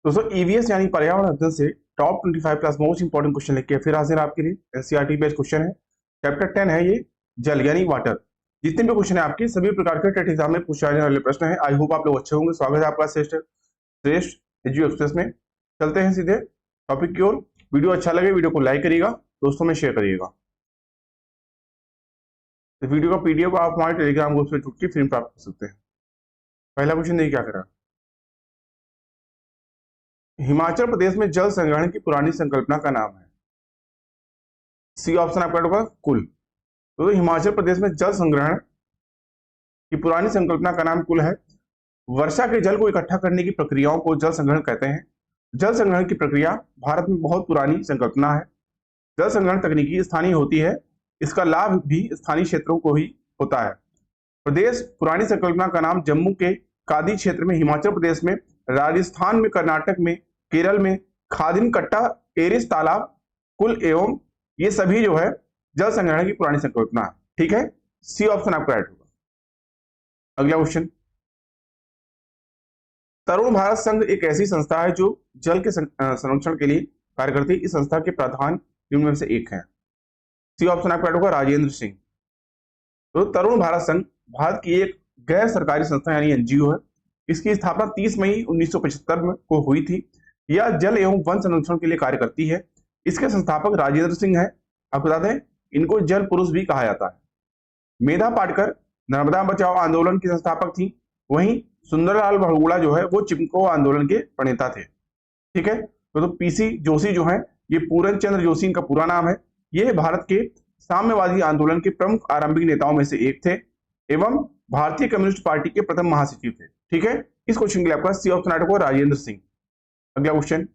दोस्तों ईवीएस यानी पर्यावरण अध्ययन से top 25 plus most important question लेके फिर हाजिर आपके लिए। एनसीईआरटी बेस्ड क्वेश्चन है। चैप्टर 10 है ये, जल यानी वाटर। जितने भी क्वेश्चन है आपके सभी प्रकार के टेट एग्जाम में पूछे जाने वाले प्रश्न है। आई होप आप लोग अच्छे होंगे। स्वागत है आपका श्रेष्ठ श्रेष्ठ एजुकेशन एक्सप्रेस में। चलते हैं सीधे टॉपिक की ओर। वीडियो अच्छा लगे वीडियो को लाइक करिएगा, दोस्तों में शेयर करिएगा। इस वीडियो का पीडीएफ आप हमारे टेलीग्राम ग्रुप से छुटकी फ्री प्राप्त कर सकते हैं। पहला क्वेश्चन देखिए क्या करा। हिमाचल प्रदेश में जल संग्रहण की पुरानी संकल्पना का नाम है। सी ऑप्शन आपका होगा कुल। तो हिमाचल प्रदेश में जल संग्रहण की पुरानी संकल्पना का नाम कुल है। वर्षा के जल को इकट्ठा करने की प्रक्रियाओं को जल संग्रहण कहते हैं। जल संग्रहण की प्रक्रिया भारत में बहुत पुरानी संकल्पना है। जल संग्रहण तकनीकी स्थानीय होती है। इसका लाभ भी स्थानीय क्षेत्रों को ही होता है। प्रदेश पुरानी संकल्पना का नाम जम्मू के कादी क्षेत्र में, हिमाचल प्रदेश में, राजस्थान में, कर्नाटक में, केरल में खादिन कट्टा, एरिस तालाब, कुल एवं ये सभी जो है जल संग्रहण की पुरानी संकल्पना है। ठीक है, सी ऑप्शन आपका राइट होगा। अगला क्वेश्चन, तरुण भारत संघ एक ऐसी संस्था है जो जल के संरक्षण के लिए कार्य करती है। इस संस्था के प्रधान निम्न में से एक है। सी ऑप्शन आपका राइट होगा राजेंद्र सिंह। तो तरुण भारत संघ भारत की एक गैर सरकारी संस्था यानी एनजीओ है। इसकी स्थापना 30 मई 1975 को हुई थी। यह जल एवं वन संरक्षण के लिए कार्य करती है। इसके संस्थापक राजेंद्र सिंह है। आपको बता दें इनको जल पुरुष भी कहा जाता है। मेधा पाटकर नर्मदा बचाओ आंदोलन की संस्थापक थी। वहीं सुंदरलाल बहुगुणा जो है वो चिपको आंदोलन के प्रणेता थे। ठीक है, तो पीसी जोशी जो है ये पूरन चंद्र जोशी इनका पूरा नाम है। ये भारत के साम्यवादी आंदोलन के प्रमुख आरंभिक नेताओं में से एक थे एवं भारतीय कम्युनिस्ट पार्टी के प्रथम महासचिव थे। ठीक है, इस क्वेश्चन के लिए आपका सी ऑप्शन होगा राजेंद्र सिंह। अगला क्वेश्चन,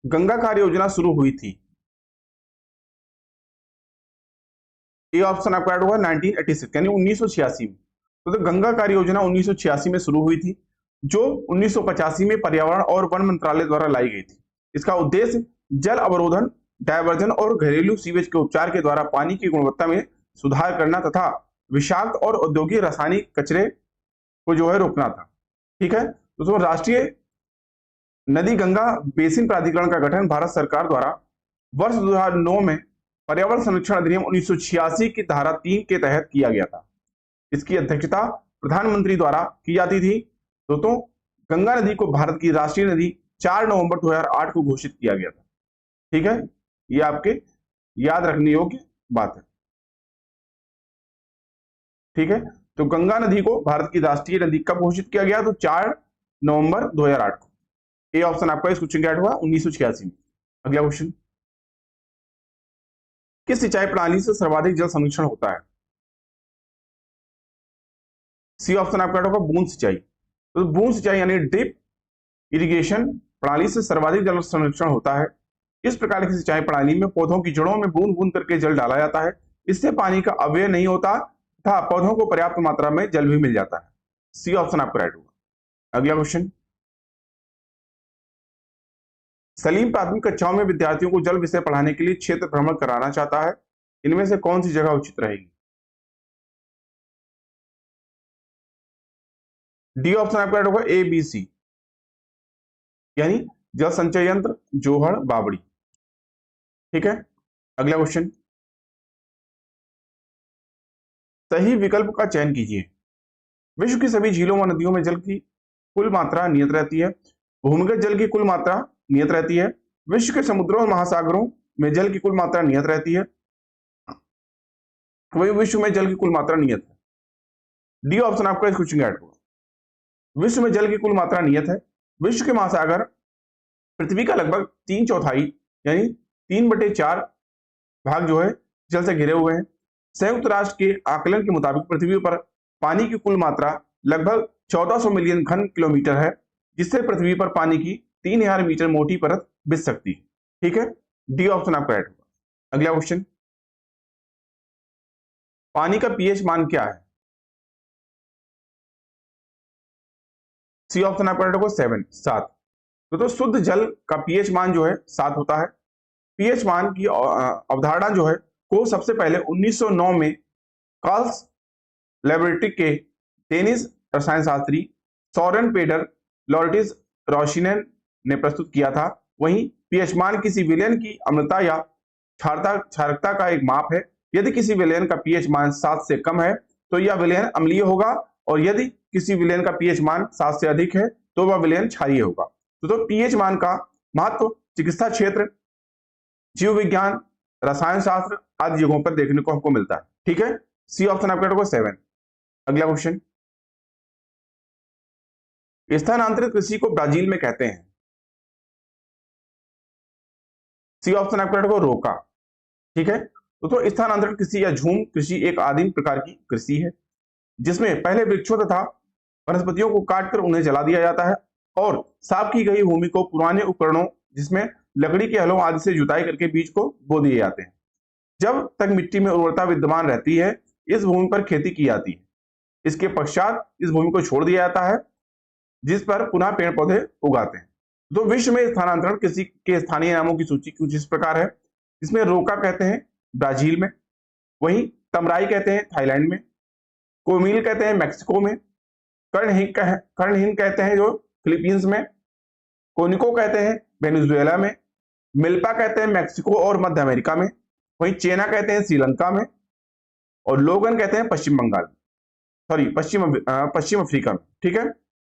गंगा कार्य योजना शुरू हुई थी। ये ऑप्शन आपका होगा 1986 यानी 1986 में। तो गंगा कार्य योजना 1986 में शुरू हुई थी, जो 1985 में पर्यावरण और वन मंत्रालय द्वारा लाई गई थी। इसका उद्देश्य जल अवरोधन, डायवर्जन और घरेलू सीवेज के उपचार के द्वारा पानी की गुणवत्ता में सुधार करना तथा विषाक्त और औद्योगिक रासायनिक कचरे को जो है रोकना था। ठीक है, तो राष्ट्रीय नदी गंगा बेसिन प्राधिकरण का गठन भारत सरकार द्वारा वर्ष 2009 में पर्यावरण संरक्षण अधिनियम 1986 की धारा 3 के तहत किया गया था। इसकी अध्यक्षता प्रधानमंत्री द्वारा की जाती थी। दोस्तों गंगा नदी को भारत की राष्ट्रीय नदी 4 नवंबर 2008 को घोषित किया गया था। ठीक है, ये आपके याद रखने योग्य बात है। ठीक है, तो गंगा नदी को भारत की राष्ट्रीय नदी कब घोषित किया गया? तो 4 नवंबर 2008 को। ए ऑप्शन आपका इस क्वेश्चन का हुआ 1986 में। अगला क्वेश्चन, किस सिंचाई प्रणाली से सर्वाधिक जल संरक्षण होता है? सी ऑप्शन आपका होगा बूंद सिंचाई। तो बूंद सिंचाई यानी ड्रिप इरिगेशन प्रणाली से सर्वाधिक जल संरक्षण होता है। इस प्रकार की सिंचाई प्रणाली में पौधों की जड़ों में बूंद बूंद करके जल डाला जाता है। इससे पानी का अपव्यय नहीं होता तथा पौधों को पर्याप्त मात्रा में जल भी मिल जाता है। सी ऑप्शन आपका राइट होगा। अगला क्वेश्चन, सलीम प्राथमिक कक्षाओं में विद्यार्थियों को जल विषय पढ़ाने के लिए क्षेत्र भ्रमण कराना चाहता है। इनमें से कौन सी जगह उचित रहेगी? डी ऑप्शन आपका राइट होगा ए बी सी यानी जल संचय यंत्र, जोहड़, बावड़ी। ठीक है, अगला क्वेश्चन, सही विकल्प का चयन कीजिए। विश्व की सभी झीलों व नदियों में जल की कुल मात्रा नियत रहती है। भूमिगत जल की कुल मात्रा नियत रहती है। विश्व के समुद्रों और महासागरों में जल की कुल मात्रा नियत रहती है। वही विश्व में जल की कुल मात्रा नियत है। डी ऑप्शन आपका इस क्वेश्चन का राइट होगा। विश्व में जल की कुल मात्रा नियत है। विश्व के महासागर पृथ्वी का लगभग 3/4 यानी 3/4 भाग जो है जल से घिरे हुए हैं। संयुक्त राष्ट्र के आकलन के मुताबिक पृथ्वी पर पानी की कुल मात्रा लगभग 1400 मिलियन घन किलोमीटर है, जिससे पृथ्वी पर पानी की 3000 मीटर मोटी परत बिछ सकती है। ठीक है, डी ऑप्शन आपका राइट होगा। अगला क्वेश्चन, पानी का पीएच मान क्या है? सी ऑप्शन आपका राइट होगा 7। तो शुद्ध जल का पीएच मान जो है 7 होता है। पीएच मान की अवधारणा जो है को सबसे पहले 1909 में कार्ल्स लैबोरेटरी के डेनिश रसायन शास्त्री सोरेन पेडर लॉर्टिस रोशिनेन ने प्रस्तुत किया था। वहीं पीएच मान किसी विलयन की अम्लता या क्षारकता का एक माप है। यदि किसी विलयन का पीएच मान 7 से कम है तो यह विलयन अम्लीय होगा, और यदि किसी विलयन का पीएच मान 7 से अधिक है तो वह विलयन क्षारीय होगा। तो पीएच मान का महत्व चिकित्सा क्षेत्र, जीव विज्ञान, रसायन शास्त्र आदि जगहों पर देखने को हमको मिलता है। ठीक है, सी ऑप्शन आपका होगा 7। अगला क्वेश्चन, स्थानांतरित कृषि को ब्राजील में कहते हैं। सी ऑप्शन आपका होगा रोका। ठीक है, तो स्थानांतरित कृषि या झूम कृषि एक आदिम प्रकार की कृषि है जिसमें पहले वृक्षों तथा वनस्पतियों को काटकर उन्हें जला दिया जाता है और साफ की गई भूमि को पुराने उपकरणों जिसमें लकड़ी के हलों आदि से जुताई करके बीज को बो दिए जाते हैं। जब तक मिट्टी में उर्वरता विद्यमान रहती है इस भूमि पर खेती की जाती है। इसके पश्चात इस भूमि को छोड़ दिया जाता है जिस पर पुनः पेड़ पौधे उगाते हैं। तो विश्व में स्थानांतरण कृषि के स्थानीय नामों की सूची कुछ इस प्रकार है। इसमें रोका कहते हैं ब्राजील में, वहीं तमराई कहते हैं थाईलैंड में, कोमिल कहते हैं मैक्सिको में, कर्णहिन कहते हैं जो फिलीपींस में, कोनिको कहते हैं वेनेजुएला में, मिल्पा कहते हैं मैक्सिको और मध्य अमेरिका में, वहीं चेना कहते हैं श्रीलंका में, और लोगन कहते हैं पश्चिम बंगाल में, सॉरी पश्चिम अफ्रीका में। ठीक है,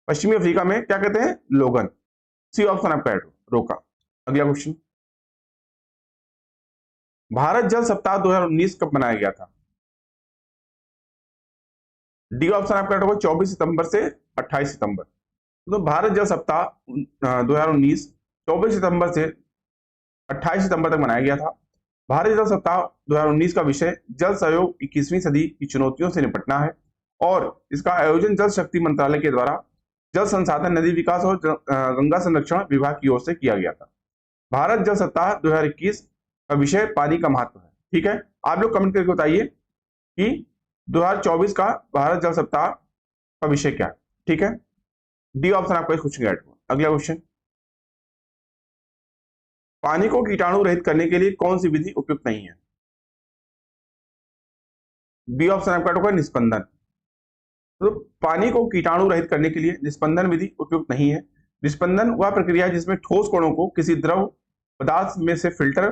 पश्चिमी अफ्रीका में क्या कहते हैं, लोगन। सी ऑप्शन आपका रोका। अगला क्वेश्चन, भारत जल सप्ताह 2019 कब मनाया गया था। डी ऑप्शन आपका होगा 24 सितंबर से 28 सितंबर। तो भारत जल सप्ताह 2019 24 सितंबर से 28 सितंबर तक मनाया गया था। भारत जल सप्ताह 2019 का विषय जल सहयोग 21वीं सदी की चुनौतियों से निपटना है और इसका आयोजन जल शक्ति मंत्रालय के द्वारा जल संसाधन, नदी विकास और गंगा संरक्षण विभाग की ओर से किया गया था। भारत जल सप्ताह 2021 का विषय पानी का महत्व है। ठीक है, आप लोग कमेंट करके बताइए कि 2024 का भारत जल सप्ताह का विषय क्या है। ठीक है, डी ऑप्शन आपका इस क्वेश्चन का ऐड हुआ। अगला क्वेश्चन, पानी को कीटाणु रहित करने के लिए कौन सी विधि उपयुक्त नहीं है। बी ऑप्शन आपका होगा निस्पंदन। तो पानी को कीटाणु रहित करने के लिए निस्पंदन विधि उपयुक्त नहीं है। निस्पंदन वह प्रक्रिया है जिसमें ठोस कणों को किसी द्रव पदार्थ में से फिल्टर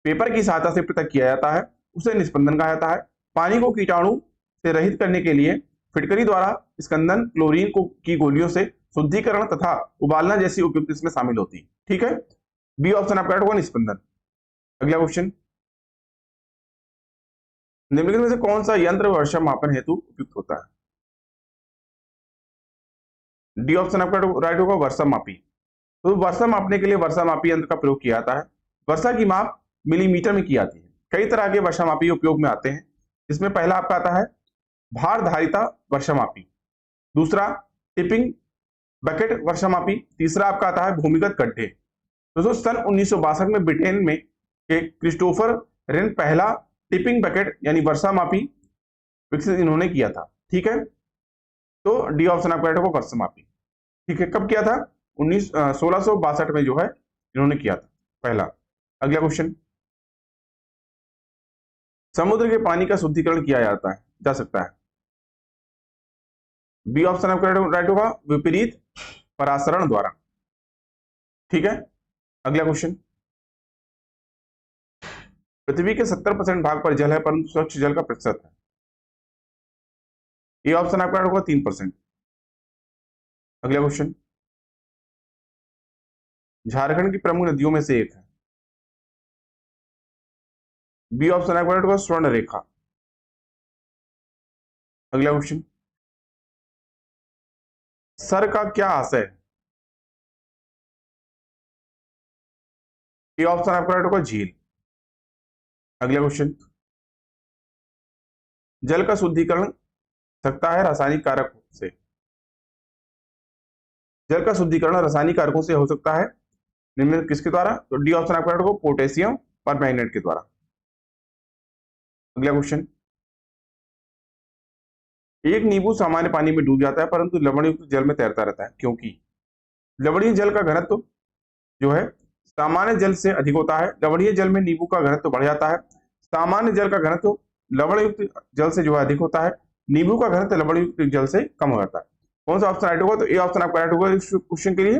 पेपर की सहायता से पृथक किया जाता है, उसे निस्पंदन कहा जाता है। पानी को कीटाणु से रहित करने के लिए फिटकरी द्वारा स्कंदन, क्लोरीन की गोलियों से शुद्धिकरण तथा उबालना जैसी उपयुक्त इसमें शामिल होती है। ठीक है, बी ऑप्शन आपका होगा निस्पंदन। अगला क्वेश्चन, निम्नलिखित में से कौन सा यंत्र वर्षा मापन हेतु उपयुक्त होता है। डी ऑप्शन आपका राइट होगा वर्षा मापी। तो वर्षा मापने के लिए वर्षा मापी यंत्र का प्रयोग किया जाता है। वर्षा की माप मिलीमीटर में की जाती है। कई तरह के वर्षा मापी उपयोग में आते हैं। इसमें पहला आपका आता है भार धारिता वर्षा मापी, दूसरा टिपिंग बकेट वर्षा मापी, तीसरा आपका आता है भूमिगत गड्ढे। दोस्तों सन 1962 में ब्रिटेन में क्रिस्टोफर रेन पहला टिपिंग बकेट यानी वर्षा मापी विकसित इन्होंने किया था। ठीक है, तो डी ऑप्शन आपका होगा वर्षा मापी। ठीक है, कब किया था, 1662 में जो है इन्होंने किया था पहला। अगला क्वेश्चन, समुद्र के पानी का शुद्धिकरण किया जा सकता है। बी ऑप्शन आपका राइट होगा विपरीत परासरण द्वारा। ठीक है, अगला क्वेश्चन, पृथ्वी के 70% भाग पर जल है परंतु स्वच्छ जल का प्रतिशत है। ये ऑप्शन आपका होगा 3%। अगला क्वेश्चन, झारखंड की प्रमुख नदियों में से एक है। बी ऑप्शन आपका होगा स्वर्ण रेखा। अगला क्वेश्चन, सर का क्या आशय है। ये ऑप्शन आपका होगा झील। अगला क्वेश्चन, जल का शुद्धिकरण सकता है रासायनिक कारक से। जल का शुद्धिकरण रासायनिक कारकों से हो सकता है निम्न किसके द्वारा, तो डी ऑप्शन आपका होगा पोटेशियम परमैंगनेट के द्वारा। अगला क्वेश्चन, एक नींबू सामान्य पानी में डूब जाता है परंतु लवणयुक्त जल में तैरता रहता है, क्योंकि लवणीय जल का घनत्व जो है सामान्य जल से अधिक होता है। लवणीय जल में नींबू का घनत्व बढ़ जाता है। सामान्य जल का घनत्व लवणयुक्त जल से जो है अधिक होता है। नींबू का घनत्व लवणयुक्त जल से कम हो जाता है। कौन सा ऑप्शन राइट होगा? तो ए ऑप्शन आपका राइट होगा इस क्वेश्चन के लिए।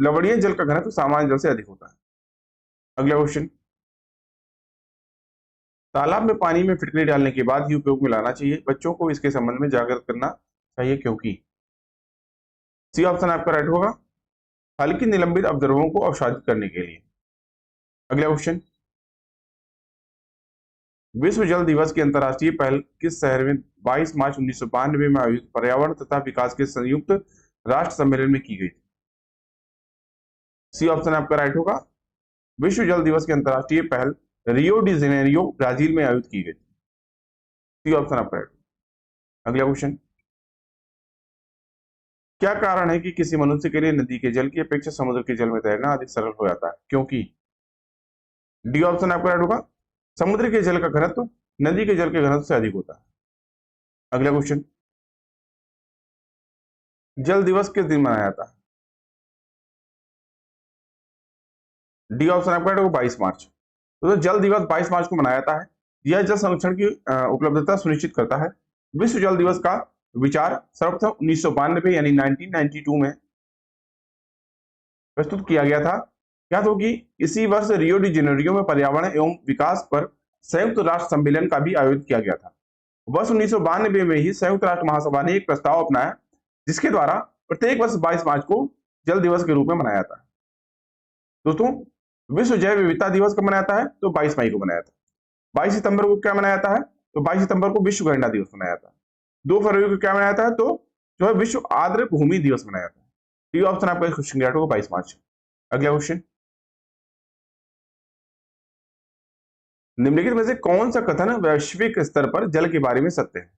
लवणीय जल का घनत्व सामान्य जल से अधिक होता है। अगला क्वेश्चन, तालाब में पानी में फिटकरी डालने के बाद ही उपयोग में लाना चाहिए, बच्चों को इसके संबंध में जागरूक करना चाहिए क्योंकि? सी ऑप्शन आपका राइट होगा, हल्की निलंबित अवद्रव्यों को अवसादित करने के लिए। अगला क्वेश्चन, विश्व जल दिवस की अंतर्राष्ट्रीय पहल किस शहर में 22 मार्च 1992 में आयोजित पर्यावरण तथा विकास के संयुक्त राष्ट्र सम्मेलन में की गई थी? सी ऑप्शन आपका राइट होगा, विश्व जल दिवस की अंतर्राष्ट्रीय पहल रियो डी जेनेरियो ब्राजील में आयोजित की गई थी। सी ऑप्शन आपका राइट। अगला क्वेश्चन, क्या कारण है कि किसी मनुष्य के लिए नदी के जल की अपेक्षा समुद्र के जल में तैरना अधिक सरल हो जाता है क्योंकि? डी ऑप्शन आपका राइट होगा, समुद्र के जल का घनत्व नदी के जल के घनत्व से अधिक होता है। अगला क्वेश्चन, जल दिवस किस दिन मनाया जाता है? डी ऑप्शन आपका राइट होगा 22 मार्च। तो जल दिवस 22 मार्च को मनाया जाता है। यह जल संरक्षण की उपलब्धता सुनिश्चित करता है। विश्व जल दिवस का विचार सर्वप्रथम 1992 यानी 1992 में प्रस्तुत किया गया था। क्या तो कि इसी वर्ष रियो डी जेनेरियो में पर्यावरण एवं विकास पर संयुक्त राष्ट्र सम्मेलन का भी आयोजित किया गया था। वर्ष 1992 में ही संयुक्त राष्ट्र महासभा ने एक प्रस्ताव अपनाया जिसके द्वारा प्रत्येक वर्ष 22 मार्च को जल दिवस के रूप में मनाया जाता है। दोस्तों, विश्व जैव विविधता दिवस कब मनाया जाता है? तो 22 मई को मनाया जाता है। 22 सितंबर को क्या मनाया जाता है? तो 22 सितंबर को विश्व गैंडा दिवस मनाया जाता है। 2 फरवरी को क्या मनाया जाता है? तो जो है विश्व आर्द्र भूमि दिवस मनाया जाता है। डी ऑप्शन आपका क्वेश्चन राइट होगा 22 मार्च। अगला क्वेश्चन, निम्नलिखित में से कौन सा कथन वैश्विक स्तर पर जल के बारे में सत्य है?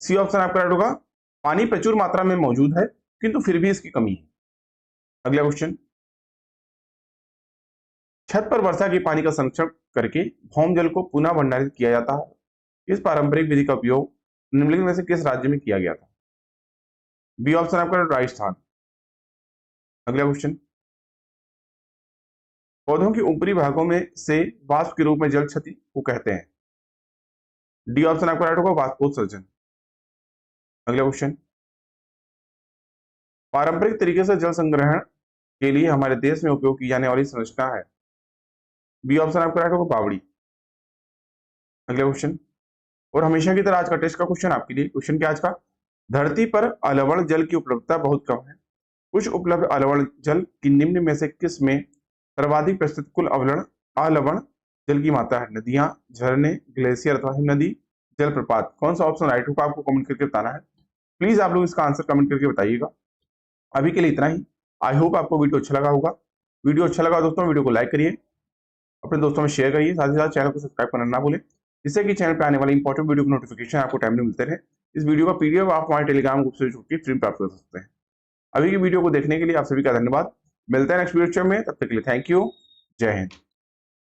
सी ऑप्शन आपका राइट होगा, पानी प्रचुर मात्रा में मौजूद है किंतु फिर भी इसकी कमी है। अगला क्वेश्चन, छत पर वर्षा के पानी का संरक्षण करके भौम जल को पुनः भंडारित किया जाता है। इस पारंपरिक विधि का उपयोग निम्नलिखित में से किस राज्य में किया गया था? बी ऑप्शन आपका राजस्थान। अगला क्वेश्चन, पौधों के ऊपरी भागों में से वाष्प के रूप में जल क्षति को कहते हैं। डी ऑप्शन आपका राइट होगा, वाष्पोत्सर्जन। अगला क्वेश्चन, पारंपरिक तरीके से जल संग्रहण के लिए हमारे देश में उपयोग की जाने वाली संरचना है। बी ऑप्शन आपका राइट होगा, बावड़ी। अगला क्वेश्चन, और हमेशा की तरह आज का टेस्ट का क्वेश्चन आपके लिए। क्वेश्चन क्या आज का, धरती पर अलवण जल की उपलब्धता बहुत कम है। कुछ उपलब्ध अलवण जल की निम्न में से किस में सर्वाधिक प्रस्तुत कुल अलवण जल की मात्रा है? नदियां, झरने, ग्लेशियर अथवा हिमनदी, जलप्रपात। कौन सा ऑप्शन राइट होगा आपको कमेंट करके बताना है। प्लीज आप लोग इसका आंसर कमेंट करके बताइएगा। अभी के लिए इतना ही। आई होप आपको वीडियो अच्छा लगा होगा। वीडियो अच्छा लगा दोस्तों, वीडियो को लाइक करिए, अपने दोस्तों में शेयर करिए, साथ ही साथ चैनल को सब्सक्राइब करना ना भूलें जिससे कि चैनल पर आने वाले इंपॉर्टेंट वीडियो के नोटिफिकेशन आपको टाइमली मिलते रहे। इस वीडियो का पीडीएफ आप हमारे टेलीग्राम ग्रुप से जुड़ के फ्री प्राप्त कर सकते हैं। अभी की वीडियो को देखने के लिए आप सभी का धन्यवाद। मिलते हैं नेक्स्ट वीडियो में, तब तक के लिए थैंक यू। जय हिंद।